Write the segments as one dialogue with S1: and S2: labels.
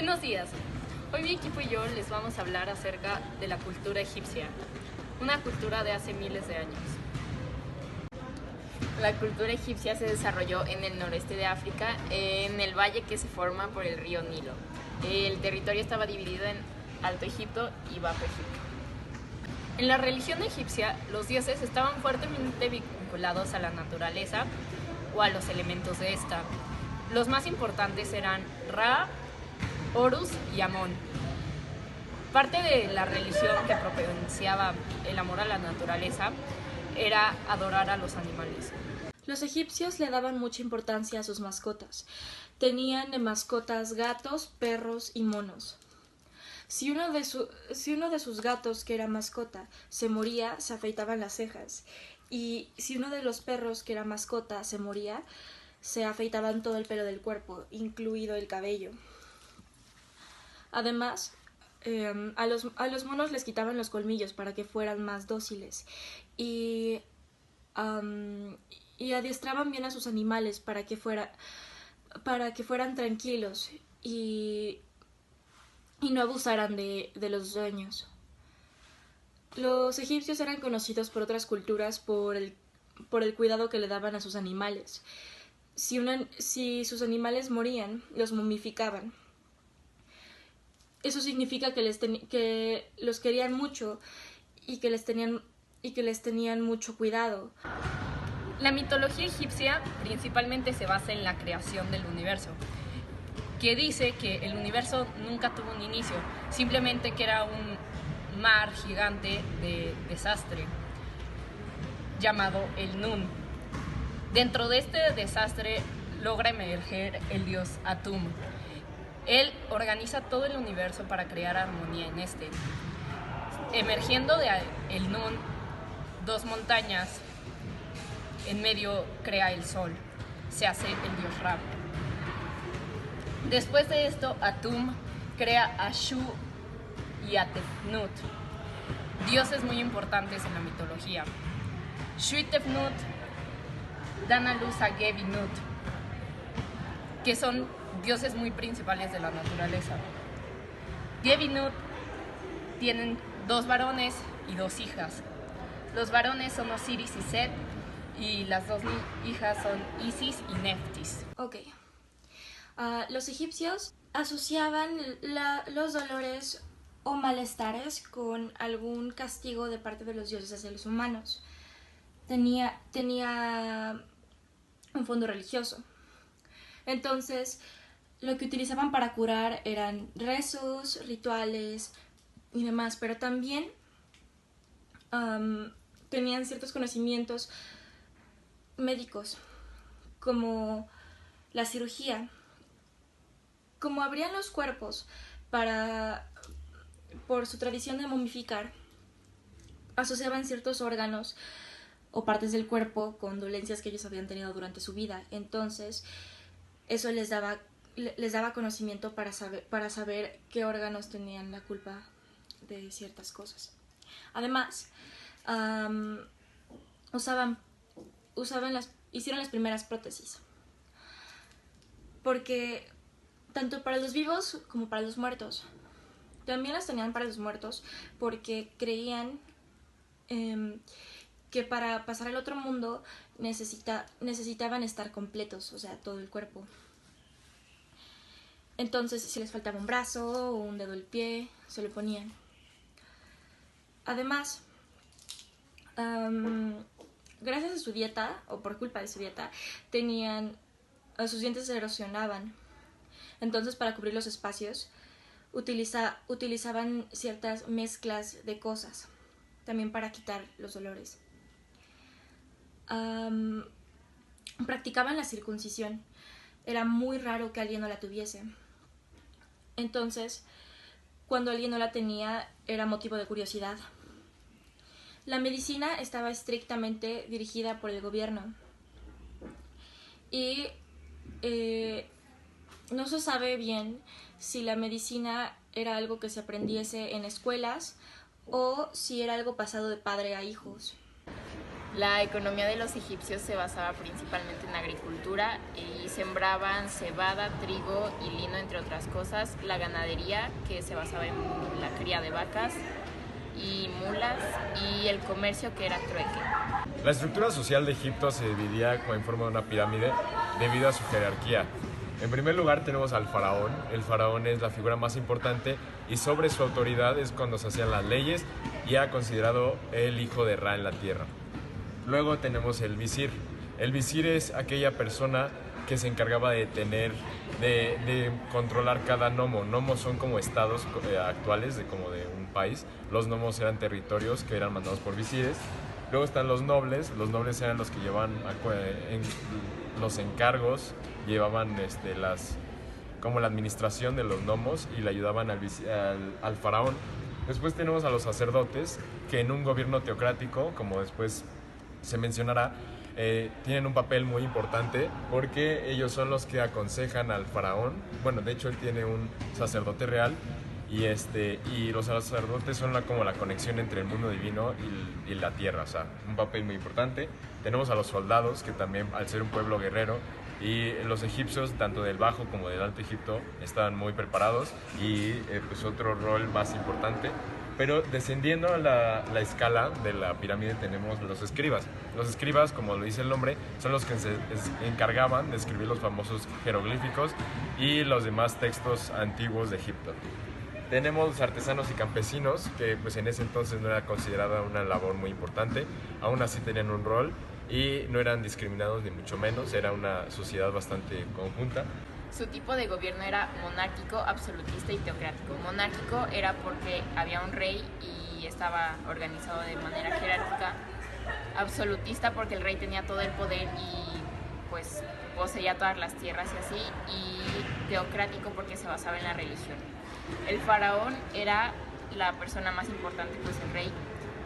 S1: Buenos días. Hoy mi equipo y yo les vamos a hablar acerca de la cultura egipcia, una cultura de hace miles de años.
S2: La cultura egipcia se desarrolló en el noreste de África, en el valle que se forma por el río Nilo. El territorio estaba dividido en Alto Egipto y Bajo Egipto.
S1: En la religión egipcia, los dioses estaban fuertemente vinculados a la naturaleza o a los elementos de esta. Los más importantes eran Ra, Horus y Amón. Parte de la religión que propiciaba el amor a la naturaleza era adorar a los animales.
S3: Los egipcios le daban mucha importancia a sus mascotas. Tenían de mascotas gatos, perros y monos. Si uno de sus gatos, que era mascota, se moría, se afeitaban las cejas. Y si uno de los perros, que era mascota, se moría, se afeitaban todo el pelo del cuerpo, incluido el cabello. Además, a los monos les quitaban los colmillos para que fueran más dóciles y adiestraban bien a sus animales para que fueran tranquilos y no abusaran de los dueños. Los egipcios eran conocidos por otras culturas por el cuidado que le daban a sus animales. Si sus animales morían, los momificaban. Eso significa que los querían mucho y que les tenían mucho cuidado.
S1: La mitología egipcia principalmente se basa en la creación del universo, que dice que el universo nunca tuvo un inicio, simplemente que era un mar gigante de desastre llamado el Nun. Dentro de este desastre logra emerger el dios Atum. Él organiza todo el universo para crear armonía en este. Emergiendo de el Nun, dos montañas, en medio crea el sol. Se hace el dios Ra. Después de esto, Atum crea a Shu y a Tefnut, dioses muy importantes en la mitología. Shu y Tefnut dan a luz a Geb y Nut, que son dioses muy principales de la naturaleza. Geb y Nut tienen 2 varones y 2 hijas. Los varones son Osiris y Set, y las 2 hijas son Isis y Neftis.
S3: Los egipcios asociaban los dolores o malestares con algún castigo de parte de los dioses hacia los humanos. Tenía un fondo religioso. Entonces, lo que utilizaban para curar eran rezos, rituales y demás, pero también tenían ciertos conocimientos médicos, como la cirugía. Como abrían los cuerpos por su tradición de momificar, asociaban ciertos órganos o partes del cuerpo con dolencias que ellos habían tenido durante su vida. Entonces, eso les daba conocimiento para saber qué órganos tenían la culpa de ciertas cosas. Además, hicieron las primeras prótesis, porque tanto para los vivos como para los muertos. También las tenían para los muertos porque creían que para pasar al otro mundo necesitaban estar completos, o sea, todo el cuerpo. Entonces, si les faltaba un brazo o un dedo del pie, se lo ponían. Además, gracias a su dieta, o por culpa de su dieta, sus dientes se erosionaban. Entonces, para cubrir los espacios, utilizaban ciertas mezclas de cosas, también para quitar los dolores. Practicaban la circuncisión. Era muy raro que alguien no la tuviese. Entonces, cuando alguien no la tenía, era motivo de curiosidad. La medicina estaba estrictamente dirigida por el gobierno. Y no se sabe bien si la medicina era algo que se aprendiese en escuelas o si era algo pasado de padre a hijos.
S2: La economía de los egipcios se basaba principalmente en agricultura y sembraban cebada, trigo y lino, entre otras cosas. La ganadería, que se basaba en la cría de vacas y mulas, y el comercio, que era trueque.
S4: La estructura social de Egipto se dividía en forma de una pirámide debido a su jerarquía. En primer lugar tenemos al faraón. El faraón es la figura más importante y sobre su autoridad es cuando se hacían las leyes y era considerado el hijo de Ra en la tierra. Luego tenemos el visir. El visir es aquella persona que se encargaba de controlar cada nomo. Nomos son como estados actuales como de un país. Los nomos eran territorios que eran mandados por visires. Luego están los nobles eran los que llevaban los encargos, llevaban como la administración de los nomos y le ayudaban al faraón. Después tenemos a los sacerdotes, que en un gobierno teocrático, como después se mencionará, tienen un papel muy importante porque ellos son los que aconsejan al faraón. Bueno, de hecho él tiene un sacerdote real y los sacerdotes son como la conexión entre el mundo divino y la tierra, o sea, un papel muy importante. Tenemos a los soldados, que también, al ser un pueblo guerrero, y los egipcios, tanto del Bajo como del Alto Egipto, estaban muy preparados y pues otro rol más importante. Pero descendiendo a la escala de la pirámide tenemos los escribas. Los escribas, como lo dice el nombre, son los que se encargaban de escribir los famosos jeroglíficos y los demás textos antiguos de Egipto. Tenemos los artesanos y campesinos, que pues en ese entonces no era considerada una labor muy importante, aún así tenían un rol y no eran discriminados ni mucho menos, era una sociedad bastante conjunta.
S2: Su tipo de gobierno era monárquico, absolutista y teocrático. Monárquico era porque había un rey y estaba organizado de manera jerárquica. Absolutista porque el rey tenía todo el poder y pues poseía todas las tierras y así. Y teocrático porque se basaba en la religión. El faraón era la persona más importante, pues el rey,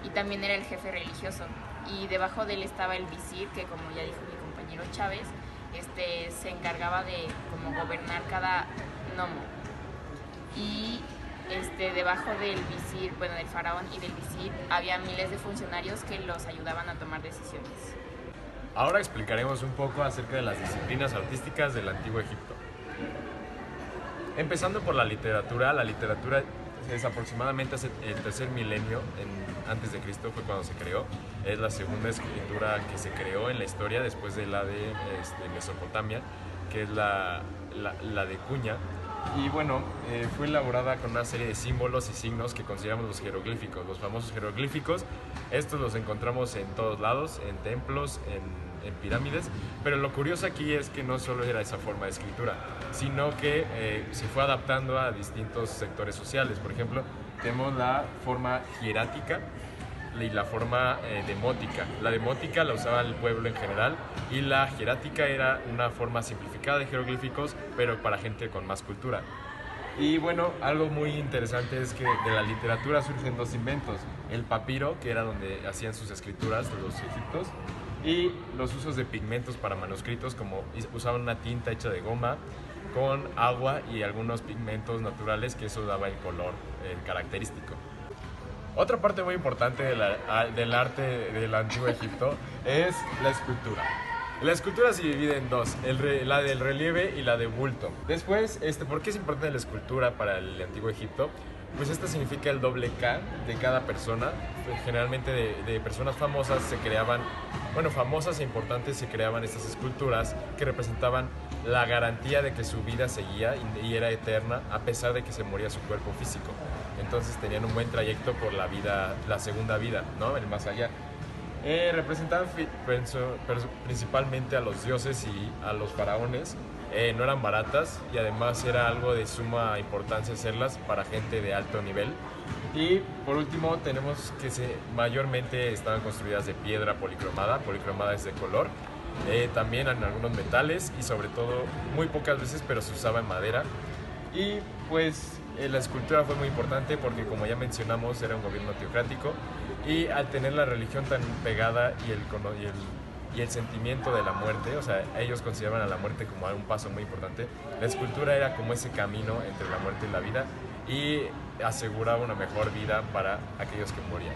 S2: y también era el jefe religioso. Y debajo de él estaba el visir, que como ya dijo mi compañero Chávez, se encargaba de como gobernar cada nomo. Y debajo del visir, bueno, del faraón y del visir, había miles de funcionarios que los ayudaban a tomar decisiones.
S4: Ahora explicaremos un poco acerca de las disciplinas artísticas del Antiguo Egipto. Empezando por la literatura es aproximadamente el tercer milenio antes de Cristo fue cuando se creó. Es la segunda escritura que se creó en la historia después de la de Mesopotamia, que es la de Cuña. Y bueno, fue elaborada con una serie de símbolos y signos que consideramos los jeroglíficos, los famosos jeroglíficos. Estos los encontramos en todos lados, en templos, en pirámides, pero lo curioso aquí es que no solo era esa forma de escritura, sino que se fue adaptando a distintos sectores sociales. Por ejemplo, tenemos la forma hierática y la forma demótica. La demótica la usaba el pueblo en general y la hierática era una forma simplificada de jeroglíficos, pero para gente con más cultura. Y bueno, algo muy interesante es que de la literatura surgen dos inventos: el papiro, que era donde hacían sus escrituras los egipcios, y los usos de pigmentos para manuscritos, como usaban una tinta hecha de goma con agua y algunos pigmentos naturales, que eso daba el color característico. Otra parte muy importante del arte del Antiguo Egipto es la escultura. La escultura se divide en dos, la del relieve y la de bulto. Después, ¿por qué es importante la escultura para el Antiguo Egipto? Pues esta significa el doble K de cada persona. Generalmente de personas famosas se creaban, famosas e importantes, se creaban estas esculturas que representaban la garantía de que su vida seguía y era eterna a pesar de que se moría su cuerpo físico. Entonces tenían un buen trayecto por la vida, la segunda vida, ¿no? El más allá. Representaban principalmente a los dioses y a los faraones. No eran baratas y además era algo de suma importancia hacerlas para gente de alto nivel. Y por último tenemos que mayormente estaban construidas de piedra policromada es de color, también en algunos metales y sobre todo muy pocas veces, pero se usaba en madera. Y pues la escultura fue muy importante porque, como ya mencionamos, era un gobierno teocrático y al tener la religión tan pegada y el sentimiento de la muerte, o sea, ellos consideraban a la muerte como un paso muy importante. La escultura era como ese camino entre la muerte y la vida y aseguraba una mejor vida para aquellos que morían.